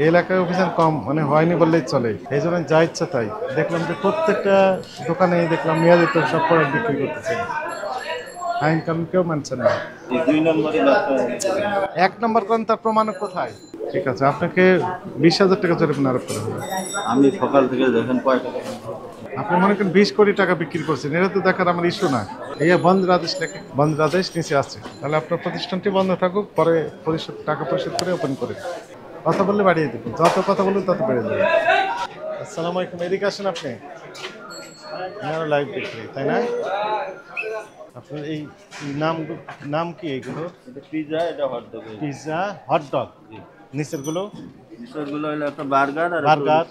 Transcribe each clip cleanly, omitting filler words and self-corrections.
এই এলাকায় অভিযান কম মানে হয়নি বললেই চলে, এই জন্য যা ইচ্ছা তাই দেখলাম যে প্রত্যেকটা দোকানে দেখলাম মেয়াদি তো সব প্রোডাক্ট বিক্রি করতেছে, আইন কানুন কেউ মানছে না। এই ২ নম্বরই ব্যবসা। এক নম্বর করেন তার প্রমাণ কোথায়? ঠিক আছে, আপনাকে 20,000 টাকা জরিমানা আরোপ করা হবে। আমি সকাল থেকে দেখেন কয়টা আপনি মনে করেন 20 কোটি টাকা বিক্রি করছেন, এটা তো দেখার আমার ইস্যু না। এই বন্ধ আদেশ লেখে, বন্ধ আদেশ নিচে আছে, তাহলে আপনার প্রতিষ্ঠানটি বন্ধ থাকুক, পরে টাকা পরিশোধ করে ওপেন করে কথা বললে বাড়িয়ে দেবেন, যত কথা বলবেন তত বেড়ে যাবে। আসসালামু আলাইকুম, এদিকে আসেন আপনি। লাইভ বিক্রি তাই না? আপনার এই নাম নাম কি এইগুলো? এটা পিৎজা, এটা হটডগ। পিৎজা, হটডগ, নিচের গুলো বিষয়গুলো হলো একটা বার্গার আর বার্গার,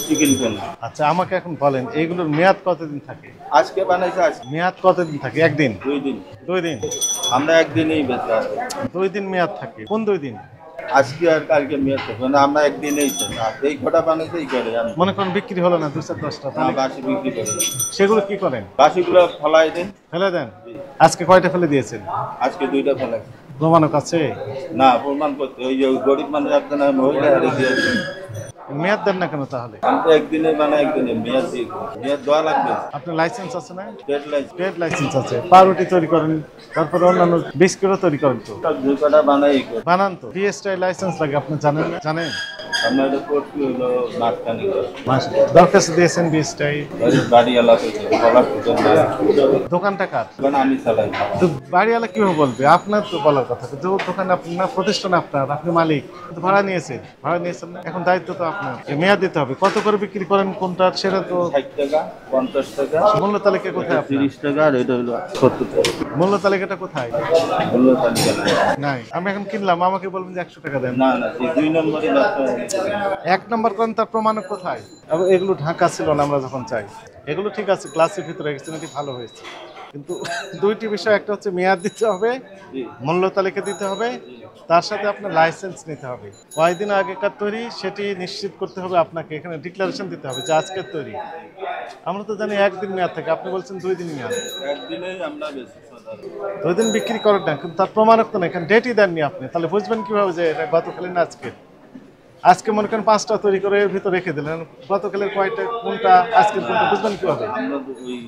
চিকেন কর্ন। আচ্ছা আমাকে এখন বলেন এইগুলোর মেয়াদ কতদিন থাকে? আজকে বানাইছে, আজকে মেয়াদ কতদিন থাকে? একদিন? 2 দিন। 2 দিন? আমরা একদিনেই বেঁচে আসি। 2 দিন মেয়াদ থাকে? কোন 2 দিন? আজকে আর কালকে মেয়াদ থাকবে না, আমরা একদিনেই চাই। আর এই কটা বানাইছে এই করে আমি মনে করেন বিক্রি হলো না 2-10টা, না, তাহলে বাসি বিক্রি করি। সেগুলো কি করেন? বাসিগুলো ফলাই দেন। ফেলে দেন? আজকে কয়টা ফেলে দিয়েছেন? আজকে 2টা ফলাই। প্রমাণও কাছে? না, প্রমাণ করতে ওই যে গরিব মানুষ একজন মহিলা হারে দিয়ে দিন। মেয়াদ দেন না কেন তাহলে? আমি তো একদিনে বানাই, একদিনে মেয়াদ দিয়ে দিই। মেয়াদ দেওয়া লাগবে। আপনার লাইসেন্স আছে না? Trade licence. ট্রেড লাইসেন্স আছে, পাউরুটি তৈরি করেন, তারপরে অন্যান্য বিস্কুটও তৈরি করেন তো? দুই কটা বানাই এই করি। বানান তো? বিএসটিআই লাইসেন্স লাগে, আপনি জানেন না? জানেন? আমরা এটা করছি হলো মাঝখানে দরখাস্ত দিয়েছেন বিএসটিআই? বাড়ি এলাকা বলার জন্য দোকানটা কার? আমি চালাই। তো বাড়িওয়ালা কিভাবে বলবে? আপনার তো বলার কথা, যে দোকান আপনার, প্রতিষ্ঠান আপনার, আপনি মালিক, কিন্তু ভাড়া নিয়েছেন, ভাড়া নিয়েছেন না, এখন দায়িত্ব তো আপনার, মেয়াদ দিতে হবে। কত করে বিক্রি করেন কোনটা সেটা তো? 60 টাকা, 50 টাকা, মূল্য তালিকা কোথায় আপনার? 30 টাকা, আর এটা হলো 70 টাকা। মূল্য তালিকাটা কোথায়? মূল্য তালিকা নাই। নাই। আমি এখন কিনলাম, আমাকে বলবেন যে 100 টাকা দেন। না না, এই 2 নম্বরই ব্যবসা। এক নম্বর করেন তার প্রমাণ কোথায়? এবং এগুলো ঢাকা ছিল না আমরা যখন চাই, এগুলো ঠিক আছে গ্লাসের ভিতরে রেখেছেন, এটি ভালো হয়েছে, কিন্তু দুইটি বিষয়, একটা হচ্ছে মেয়াদ দিতে হবে, মূল্য তালিকা দিতে হবে, তার সাথে আপনার লাইসেন্স নিতে হবে, কয়েকদিন আগেকার তৈরি সেটি নিশ্চিত করতে হবে আপনাকে, এখানে ডিক্লারেশন দিতে হবে যে আজকের তৈরি। আমরা তো জানি একদিন মেয়াদ থাকে, আপনি বলছেন 2 দিন মেয়াদ। একদিনেই আমরা বেশি সাধারণ। 2 দিন বিক্রি করেন না, কিন্তু তার প্রমাণক তো না, এখানে ডেটই দেননি আপনি, তাহলে বুঝবেন কিভাবে যে এটা গতকালের না আজকে? আজকে মনে করেন 5টা তৈরি করে এর ভিতরে রেখে দিলেন, গতকালের কয়টা, কোনটা আজকের কোনটা বুঝবেন কিভাবে? আমরা তো ওই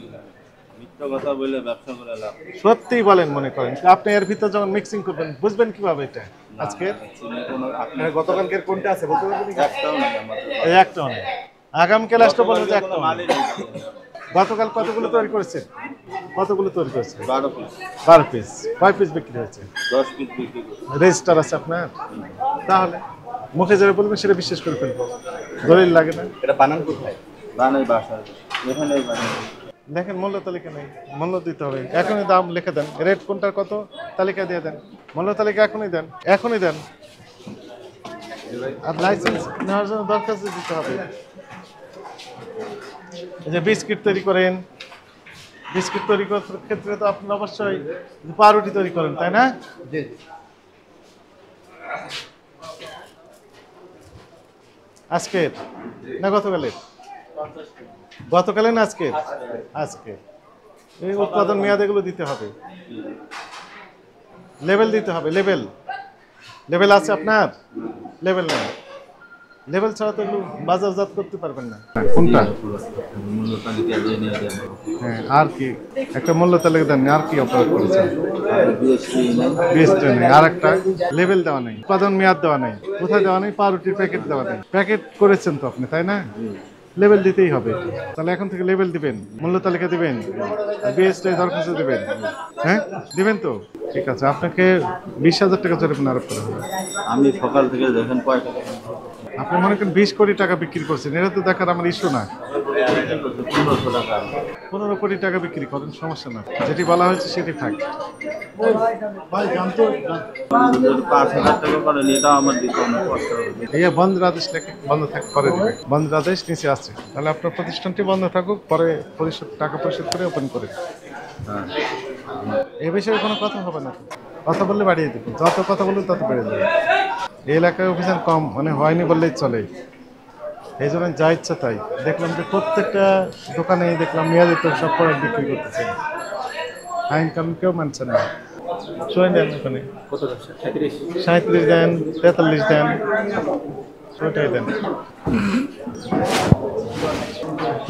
মিথ্যা কথা বলে ব্যবসা করে লাভ। সত্যিই বলেন, মনে করেন আপনি এর ভিতরে যখন মিক্সিং করবেন বুঝবেন কিভাবে এটা আজকে? গতকালকের কোনটা আছে বলতে পারবেন? একটাও নাই আমাদের। এই একটাও নেই, আগামীকাল আসতে বলবো যে একটাও নেই। মালই নেই। গতকাল কতগুলো তৈরি করেছেন? কতগুলো তৈরি করেছেন? 12 পিস। 12 পিস। কয় পিস বিক্রি হয়েছে? 10 পিস বিক্রি করি। রেজিস্টার আছে আপনার? তাহলে মুখে যারা বলবেন সেটা বিশ্বাস করে ফেলবো, দলিল লাগে না। এটা বানান কোথায়? বানাই বাসায়, এখানেই বানাই। দেখেন মূল্য তালিকা নেই, মূল্য দিতে হবে, এখনই দাম লিখে দেন, রেট কোনটার কত তালিকা দিয়ে দেন, মূল্য তালিকা এখনই দেন, এখনই দেন। আর লাইসেন্স নেওয়ার জন্য দরখাস্ত দিতে হবে। এই যে বিস্কিট তৈরি করেন, বিস্কিট তৈরি করার ক্ষেত্রে তো আপনি অবশ্যই পাউরুটি তৈরি করেন তাই না? আজকের না গতকালের? গতকালের না আজকের? আজকে। এই উৎপাদন মেয়াদ এগুলো দিতে হবে, লেবেল দিতে হবে, লেবেল। লেবেল আছে আপনার? লেবেল নেই, লেবেল ছাড়া তো এগুলো বাজারজাত করতে পারবেন না। কোনটা? মূল্য তালিকা দিয়ে নিয়ে দেন। হ্যাঁ, আর কি একটা মূল্য তালিকা দেন, আর কি অপরাধ করেছেন? বিএসটি নেই। বিএসটি নেই, আর একটা লেবেল দেওয়া নেই, উৎপাদন মেয়াদ দেওয়া নেই, কোথায় দেওয়া নেই? পাউরুটির প্যাকেট দেওয়া নেই। প্যাকেট করেছেন তো আপনি তাই না? লেবেল দিতেই হবে। তাহলে এখন থেকে লেবেল দিবেন, মূল্য তালিকা দিবেন, বিএসটি দরখাস্ত দিবেন। হ্যাঁ দিবেন তো? ঠিক আছে, আপনাকে 20,000 টাকা জরিমানা আরোপ করা হবে। আমি সকাল থেকে দেখেন কয়টা আপনি মনে করেন 20 কোটি টাকা বিক্রি করছেন, এটা তো দেখার আমার ইস্যু না। 1500 টাকা। 15 কোটি টাকা বিক্রি করেন, সমস্যা না, যেটি বলা হয়েছে সেটি থাক। ভাই জানতো, যদি 5,000 টাকা করেন, এটা আমার দিতে অনেক কষ্ট হবে। এই বন্ধ আদেশ লেখে, বন্ধ থাক করে দেবে, বন্ধ আদেশ নিচে আছে, তাহলে আপনার প্রতিষ্ঠানটি বন্ধ থাকুক, পরে টাকা পরিশোধ করে ওপেন করে দেবে। হ্যাঁ, এই বিষয়ে কোনো কথা হবে না, কথা বললে বাড়িয়ে দেবেন, যত কথা বলবেন তত বেড়ে যাবে। এই এলাকায় অভিযান কম মানে হয়নি বললেই চলে, এই জন্য যা ইচ্ছা তাই দেখলাম যে প্রত্যেকটা দোকানে দেখলাম মেয়াদি তো সব প্রোডাক্ট বিক্রি করতেছে, আইন কানুন কেউ মানছে না। শোয়েন দেন ওখানে কত ব্যবসা 37 37 দেন 43 দেন ওটাই দেন।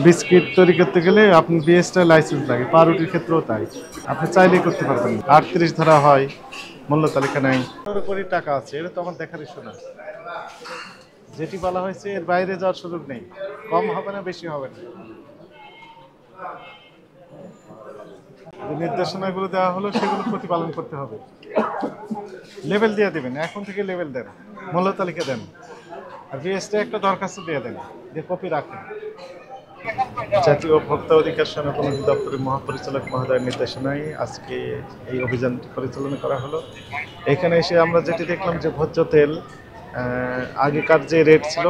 বিস্কিট তৈরি করতে গেলে আপনি বিএসটা লাইসেন্স লাগে, পাউরুটির ক্ষেত্রেও তাই, আপনি চাইলেই করতে পারবেন। 38 ধরা হয়, মূল্য তালিকা নাই, ওর উপরই টাকা আছে, এটা তো আমার দেখার ইস্যু না। যেটি বলা হয়েছে এর বাইরে যাওয়ার সুযোগ নেই, কম হবে না বেশি হবে না। যে নির্দেশনাগুলো দেওয়া হলো সেগুলো প্রতিপালন করতে হবে। লেভেল দিয়ে দেবেন, এখন থেকে লেভেল দেন, মূল্য তালিকা দেন, আর বিএসটা একটা দরখাস্ত দিয়ে দেন, দিয়ে কপি রাখেন। জাতীয় ভোক্তা অধিকার সনদ দপ্তরের মহাপরিচালক মহোদয়ের নির্দেশনায় আজকে এই অভিযানটি পরিচালনা করা হলো। এখানে এসে আমরা যেটি দেখলাম যে ভোজ্য তেল আগেকার যে রেট ছিল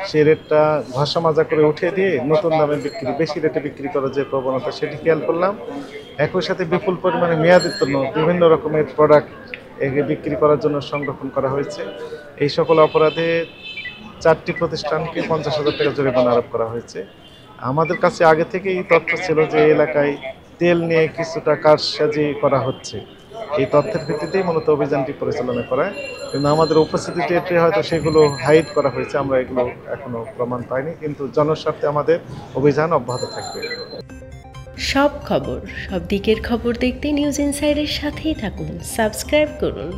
সেই রেটটা ঘষা মাজা করে উঠিয়ে দিয়ে নতুন দামে বিক্রি, বেশি রেটে বিক্রি করার যে প্রবণতা সেটি খেয়াল করলাম। একই সাথে বিপুল পরিমাণে মেয়াদোত্তীর্ণ বিভিন্ন রকমের প্রোডাক্ট বিক্রি করার জন্য সংরক্ষণ করা হয়েছে। এই সকল অপরাধে 4টি প্রতিষ্ঠানকে 50,000 টাকা জরিমানা আরোপ করা হয়েছে। আমাদের কাছে আগে থেকেই তথ্য ছিল যে এলাকায় তেল নিয়ে কিছুটা কারসাজি করা হচ্ছে, এই তথ্যের ভিত্তিতেই মূলত অভিযানটি পরিচালনা করা। কিন্তু আমাদের উপস্থিতিতে হয়তো সেগুলো হাইড করা হয়েছে, আমরা এগুলো এখনো প্রমাণ পাইনি, কিন্তু জনস্বার্থে আমাদের অভিযান অব্যাহত থাকবে। সব খবর, সব দিকের খবর দেখতে নিউজ ইনসাইডের সাথেই থাকুন, সাবস্ক্রাইব করুন।